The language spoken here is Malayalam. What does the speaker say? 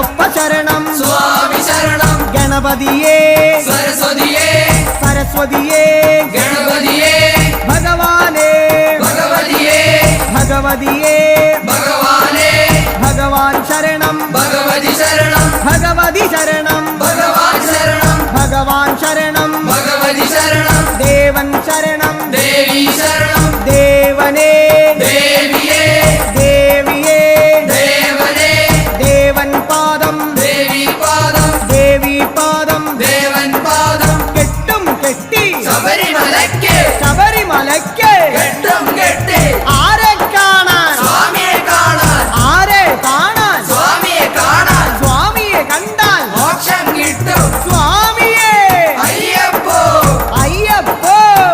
അയ്യപ്പ ശരണം സ്വാമി ശരണം ഗണപതിയേ സരസ്വതിയേ സരസ്വതിയേ ഗണപതിയേ ഭഗവാനേ ഭഗവതിയേ ഭഗവതിയേ ഭഗവാനേ ഭഗവാൻ ശരണം ഭഗവതി ശരണം ഭഗവതി ശരണം ഭഗവാൻ ശരണം ഭഗവാൻ ശരണം ഭഗവതി ശരണം ദേവൻ ശരണം ദേവി ശരണം ദേവനേ ദേവിയേ ദേവിയേ ദേവനേ ദേവൻ പാദം ദേവി പാദം ദേവി പാദം ദേവൻ പാദം കെട്ടും കെട്ടി ശബരിമലയ്ക്ക് ശബരിമലയ്ക്ക് കെട്ടും കെട്ടി